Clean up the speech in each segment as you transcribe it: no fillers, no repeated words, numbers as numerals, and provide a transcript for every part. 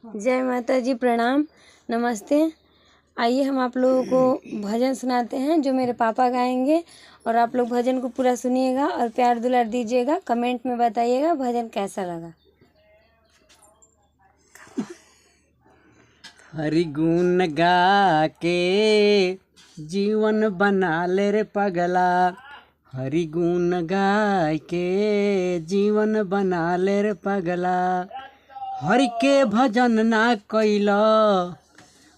जय माता जी, प्रणाम, नमस्ते। आइए हम आप लोगों को भजन सुनाते हैं जो मेरे पापा गाएंगे, और आप लोग भजन को पूरा सुनिएगा और प्यार दुलार दीजिएगा। कमेंट में बताइएगा भजन कैसा लगा। हरि गुण गा के जीवन बना ले रे पगला, हरि गुण गाय के जीवन बना ले रे पगला। हरि के भजन ना कैल,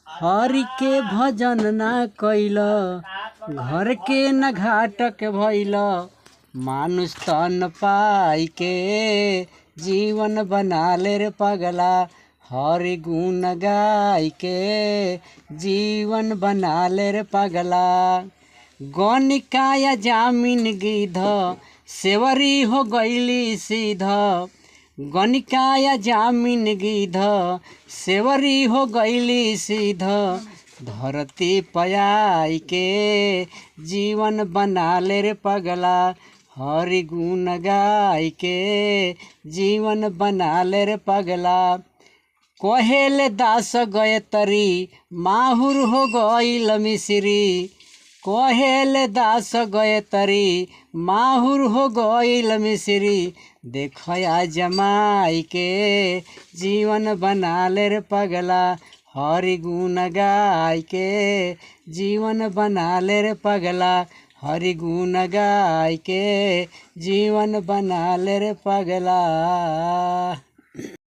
हरि के भजन ना कैल, घर के न घाटक भैल। मानुष तन पाई के जीवन बना ले रे पगला, हरि गुण गाय के जीवन बना ले रे पगला। गौनिकाया जामिन गिध सेवरी हो गईली सीध, गणिकाया जामिन गिध सेवरी हो गईली सीध। धरती पयाई के जीवन बना ले रे पगला, हरि गुण गाय के जीवन बना ले रे पगला। कहेले दास गए तरी माहुर हो गईल मिश्री, कहेले दास गए तरी माहुर हो गईल मिश्री। देखया जमाई के जीवन बना ले रे पगला, हरि गुण गाय के जीवन बना ले रे पगला, हरि गुण गाय के जीवन बना ले रे पगला।